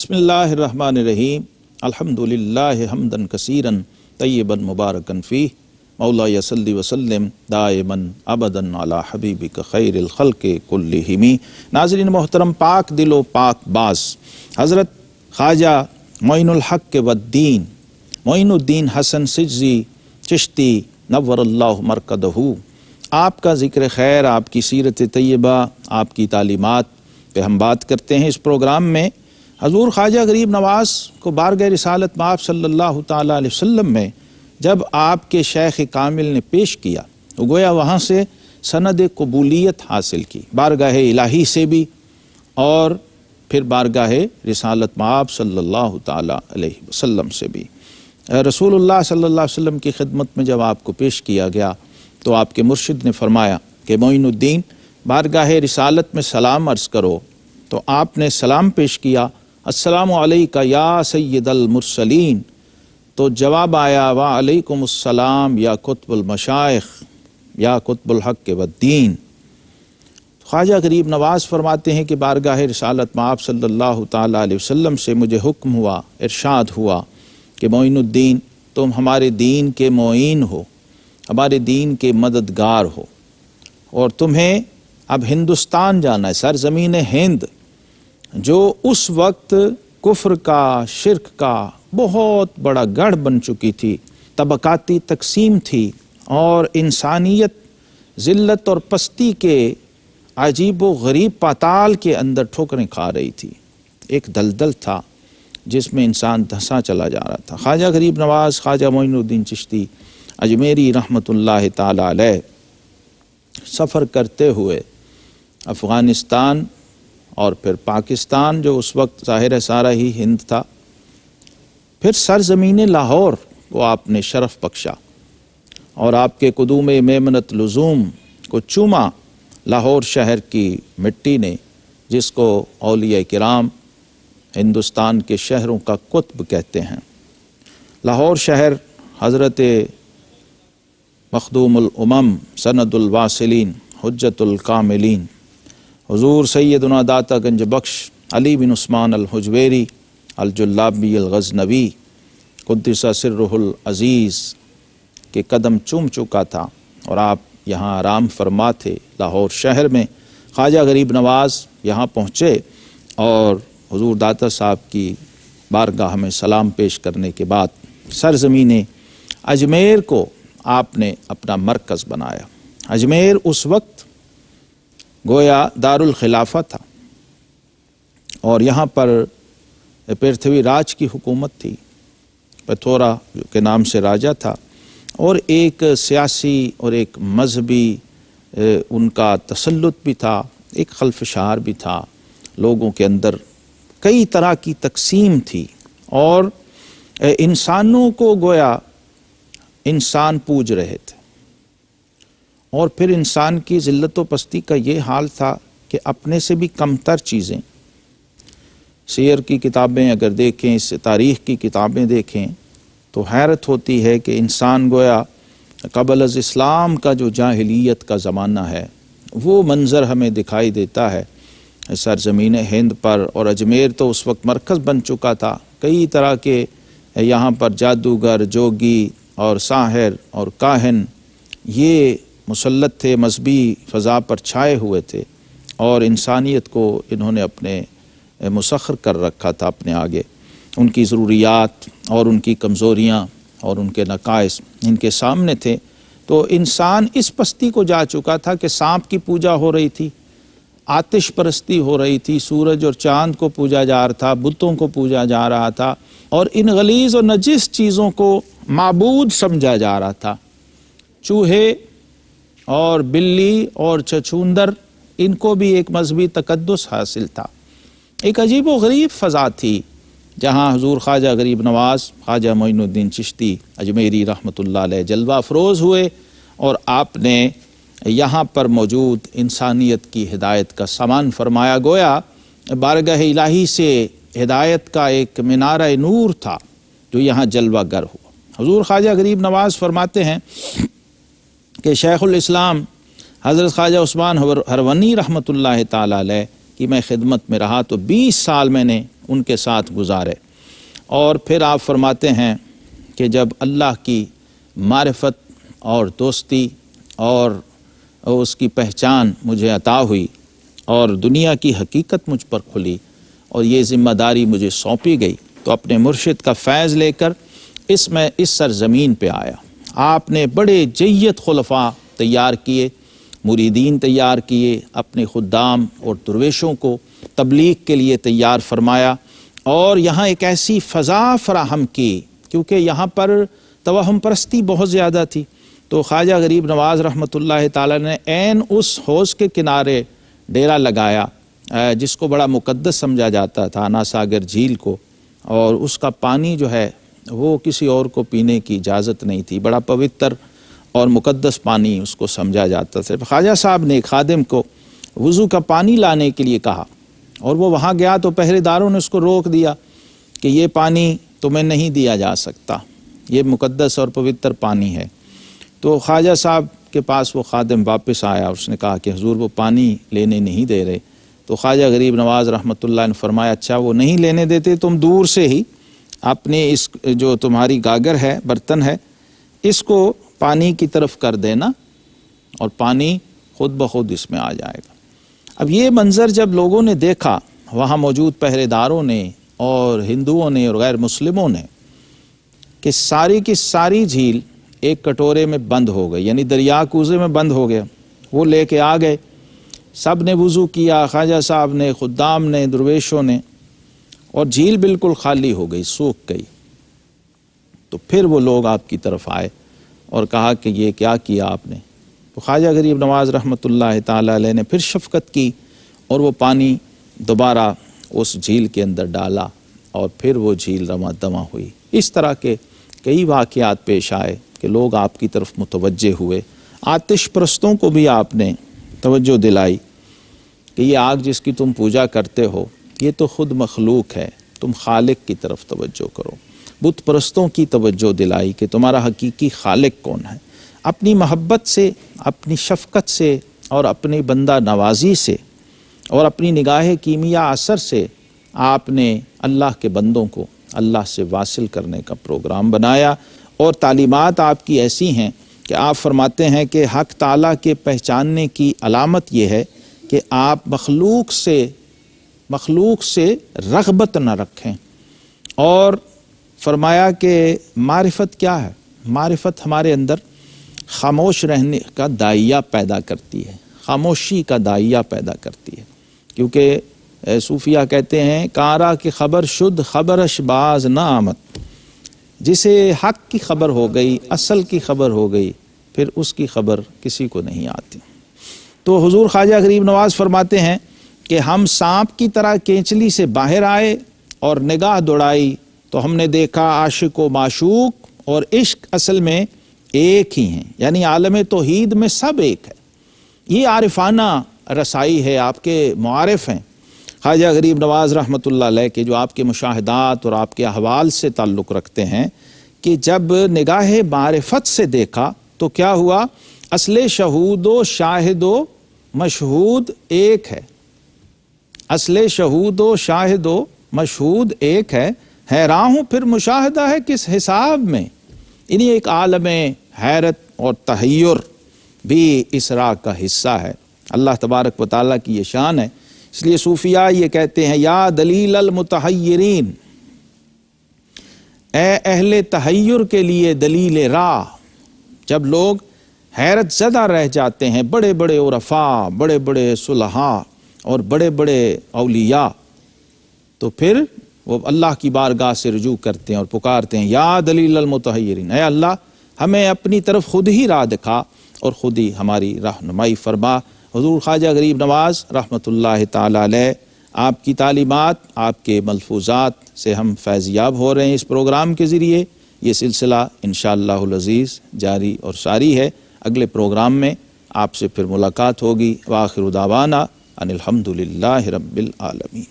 بسم اللہ الرحمن الرحیم الحمدللہ حمدن کثیرا طیبا مبارکا فیہ مولا صلی وسلم دائما ابدا علی حبیبک خیر الخلق کلہم۔ ناظرین محترم، پاک دل و پاک باز حضرت خواجہ معین الحق والدین معین الدین حسن سجزی چشتی نور اللہ مرکدہ، آپ کا ذکر خیر، آپ کی سیرت طیبہ، آپ کی تعلیمات پہ ہم بات کرتے ہیں۔ اس پروگرام میں حضور خواجہ غریب نواز کو بارگاہ رسالت مآب صلی اللہ تعالیٰ علیہ وسلم میں جب آپ کے شیخ کامل نے پیش کیا تو گویا وہاں سے سند قبولیت حاصل کی، بارگاہ الہی سے بھی اور پھر بارگاہ رسالت مآب صلی اللہ تعالیٰ علیہ وسلم سے بھی۔ رسول اللہ صلی اللہ علیہ وسلم کی خدمت میں جب آپ کو پیش کیا گیا تو آپ کے مرشد نے فرمایا کہ معین الدین بارگاہ رسالت میں سلام عرض کرو، تو آپ نے سلام پیش کیا، السلام علیکہ یا سید المرسلین، تو جواب آیا وعلیکم السلام یا قطب المشائخ یا قطب الحق والدین۔ خواجہ غریب نواز فرماتے ہیں کہ بارگاہ رسالت مآب صلی اللہ تعالیٰ علیہ وسلم سے مجھے حکم ہوا، ارشاد ہوا کہ معین الدین تم ہمارے دین کے معین ہو، ہمارے دین کے مددگار ہو، اور تمہیں اب ہندوستان جانا ہے، سرزمین ہند، جو اس وقت کفر کا، شرک کا بہت بڑا گڑھ بن چکی تھی، طبقاتی تقسیم تھی اور انسانیت ذلت اور پستی کے عجیب و غریب پاتال کے اندر ٹھوکریں کھا رہی تھی، ایک دلدل تھا جس میں انسان دھنسا چلا جا رہا تھا۔ خواجہ غریب نواز خواجہ معین الدین چشتی اجمیری رحمۃ اللہ تعالی علیہ سفر کرتے ہوئے افغانستان اور پھر پاکستان، جو اس وقت ظاہر ہے سارا ہی ہند تھا، پھر سرزمین لاہور کو آپ نے شرف بخشا اور آپ کے قدوم میمنت لزوم کو چوما لاہور شہر کی مٹی نے، جس کو اولیاء کرام ہندوستان کے شہروں کا قطب کہتے ہیں۔ لاہور شہر حضرت مخدوم الامم سند الواصلین حجت الکاملین حضور سیدنا داتا گنج بخش علی بن عثمان الحجویری الجلابی الغزنوی قدس سرہ العزیز کے قدم چوم چکا تھا اور آپ یہاں آرام فرما تھے لاہور شہر میں۔ خواجہ غریب نواز یہاں پہنچے اور حضور داتا صاحب کی بارگاہ میں سلام پیش کرنے کے بعد سرزمین اجمیر کو آپ نے اپنا مرکز بنایا۔ اجمیر اس وقت گویا دار الخلافہ تھا اور یہاں پر پرتھوی راج کی حکومت تھی، پتھورا کے نام سے راجہ تھا، اور ایک سیاسی اور ایک مذہبی ان کا تسلط بھی تھا، ایک خلفشار بھی تھا، لوگوں کے اندر کئی طرح کی تقسیم تھی اور انسانوں کو گویا انسان پوج رہے تھے، اور پھر انسان کی ذلت و پستی کا یہ حال تھا کہ اپنے سے بھی کمتر چیزیں، سیر کی کتابیں اگر دیکھیں، اس تاریخ کی کتابیں دیکھیں تو حیرت ہوتی ہے کہ انسان گویا قبل از اسلام کا جو جاہلیت کا زمانہ ہے وہ منظر ہمیں دکھائی دیتا ہے سرزمین ہند پر، اور اجمیر تو اس وقت مرکز بن چکا تھا۔ کئی طرح کے یہاں پر جادوگر، جوگی اور ساحر اور کاہن یہ مسلط تھے، مذہبی فضا پر چھائے ہوئے تھے، اور انسانیت کو انہوں نے اپنے مسخر کر رکھا تھا اپنے آگے۔ ان کی ضروریات اور ان کی کمزوریاں اور ان کے نقائص ان کے سامنے تھے، تو انسان اس پستی کو جا چکا تھا کہ سانپ کی پوجا ہو رہی تھی، آتش پرستی ہو رہی تھی، سورج اور چاند کو پوجا جا رہا تھا، بتوں کو پوجا جا رہا تھا، اور ان غلیظ اور نجس چیزوں کو معبود سمجھا جا رہا تھا۔ چوہے اور بلی اور چچوندر، ان کو بھی ایک مذہبی تقدس حاصل تھا۔ ایک عجیب و غریب فضا تھی جہاں حضور خواجہ غریب نواز خواجہ معین الدین چشتی اجمیری رحمۃ اللہ علیہ جلوہ افروز ہوئے، اور آپ نے یہاں پر موجود انسانیت کی ہدایت کا سامان فرمایا۔ گویا بارگاہ الہی سے ہدایت کا ایک منارہ نور تھا جو یہاں جلوہ گر ہوا۔ حضور خواجہ غریب نواز فرماتے ہیں کہ شیخ الاسلام حضرت خواجہ عثمان ہرونی رحمۃ اللہ تعالی علیہ کی میں خدمت میں رہا تو 20 سال میں نے ان کے ساتھ گزارے۔ اور پھر آپ فرماتے ہیں کہ جب اللہ کی معرفت اور دوستی اور اس کی پہچان مجھے عطا ہوئی اور دنیا کی حقیقت مجھ پر کھلی اور یہ ذمہ داری مجھے سونپی گئی، تو اپنے مرشد کا فیض لے کر اس سرزمین پہ آیا۔ آپ نے بڑے جید خلفاء تیار کیے، مریدین تیار کیے، اپنے خدام اور درویشوں کو تبلیغ کے لیے تیار فرمایا، اور یہاں ایک ایسی فضا فراہم کی، کیونکہ یہاں پر توہم پرستی بہت زیادہ تھی، تو خواجہ غریب نواز رحمۃ اللہ تعالی نے عین اس حوض کے کنارے ڈیرا لگایا جس کو بڑا مقدس سمجھا جاتا تھا، انا ساگر جھیل کو، اور اس کا پانی جو ہے وہ کسی اور کو پینے کی اجازت نہیں تھی، بڑا پوتر اور مقدس پانی اس کو سمجھا جاتا تھا۔ خواجہ صاحب نے ایک خادم کو وضو کا پانی لانے کے لیے کہا، اور وہ وہاں گیا تو پہرے داروں نے اس کو روک دیا کہ یہ پانی تمہیں نہیں دیا جا سکتا، یہ مقدس اور پوتر پانی ہے۔ تو خواجہ صاحب کے پاس وہ خادم واپس آیا، اس نے کہا کہ حضور وہ پانی لینے نہیں دے رہے۔ تو خواجہ غریب نواز رحمۃ اللہ نے فرمایا اچھا وہ نہیں لینے دیتے، تم دور سے ہی اپنے اس جو تمہاری گاگر ہے، برتن ہے، اس کو پانی کی طرف کر دینا اور پانی خود بخود اس میں آ جائے گا۔ اب یہ منظر جب لوگوں نے دیکھا، وہاں موجود پہرے داروں نے اور ہندوؤں نے اور غیر مسلموں نے، کہ ساری کی ساری جھیل ایک کٹورے میں بند ہو گئی، یعنی دریا کوزے میں بند ہو گیا، وہ لے کے آ گئے، سب نے وضو کیا، خواجہ صاحب نے، خدام نے، درویشوں نے، اور جھیل بالکل خالی ہو گئی، سوکھ گئی۔ تو پھر وہ لوگ آپ کی طرف آئے اور کہا کہ یہ کیا کیا آپ نے؟ تو خواجہ غریب نواز رحمۃ اللہ تعالی علیہ نے پھر شفقت کی اور وہ پانی دوبارہ اس جھیل کے اندر ڈالا، اور پھر وہ جھیل رواں دواں ہوئی۔ اس طرح کے کئی واقعات پیش آئے کہ لوگ آپ کی طرف متوجہ ہوئے۔ آتش پرستوں کو بھی آپ نے توجہ دلائی کہ یہ آگ جس کی تم پوجا کرتے ہو یہ تو خود مخلوق ہے، تم خالق کی طرف توجہ کرو۔ بت پرستوں کی توجہ دلائی کہ تمہارا حقیقی خالق کون ہے۔ اپنی محبت سے، اپنی شفقت سے اور اپنی بندہ نوازی سے اور اپنی نگاہ کیمیا اثر سے آپ نے اللہ کے بندوں کو اللہ سے واصل کرنے کا پروگرام بنایا، اور تعلیمات آپ کی ایسی ہیں کہ آپ فرماتے ہیں کہ حق تعالیٰ کے پہچاننے کی علامت یہ ہے کہ آپ مخلوق سے رغبت نہ رکھیں، اور فرمایا کہ معرفت کیا ہے؟ معرفت ہمارے اندر خاموش رہنے کا داعیہ پیدا کرتی ہے، خاموشی کا داعیہ پیدا کرتی ہے، کیونکہ صوفیہ کہتے ہیں کارا کی خبر شد خبرش باز نہ آمد، جسے حق کی خبر ہو گئی، اصل کی خبر ہو گئی، پھر اس کی خبر کسی کو نہیں آتی۔ تو حضور خواجہ غریب نواز فرماتے ہیں کہ ہم سانپ کی طرح کینچلی سے باہر آئے اور نگاہ دوڑائی تو ہم نے دیکھا عاشق و معشوق اور عشق اصل میں ایک ہی ہیں، یعنی عالم توحید میں سب ایک ہے۔ یہ عارفانہ رسائی ہے، آپ کے معارف ہیں خواجہ غریب نواز رحمۃ اللہ علیہ کے، جو آپ کے مشاہدات اور آپ کے احوال سے تعلق رکھتے ہیں، کہ جب نگاہ معرفت سے دیکھا تو کیا ہوا؟ اصل شہود و شاہد و مشہود ایک ہے، اصل شہود و شاہد و مشہود ایک ہے، حیران ہوں پھر مشاہدہ ہے کس حساب میں۔ یعنی ایک عالم حیرت اور تحیر بھی اس راہ کا حصہ ہے۔ اللہ تبارک و تعالیٰ کی یہ شان ہے، اس لیے صوفیاء یہ کہتے ہیں یا دلیل المتحیرین، اے اہل تحیر کے لیے دلیل راہ۔ جب لوگ حیرت زدہ رہ جاتے ہیں، بڑے بڑے عرفاء، بڑے بڑے صلحاء اور بڑے بڑے اولیاء، تو پھر وہ اللہ کی بارگاہ سے رجوع کرتے ہیں اور پکارتے ہیں یا دلیل المتحیرین، اے اللہ ہمیں اپنی طرف خود ہی راہ دکھا اور خود ہی ہماری رہنمائی فرما۔ حضور خواجہ غریب نواز رحمۃ اللہ تعالی علیہ، آپ کی تعلیمات، آپ کے ملفوظات سے ہم فیض یاب ہو رہے ہیں۔ اس پروگرام کے ذریعے یہ سلسلہ انشاءاللہ العزیز جاری اور ساری ہے۔ اگلے پروگرام میں آپ سے پھر ملاقات ہوگی۔ وآخر دعوانا ان الحمد للہ رب العالمین۔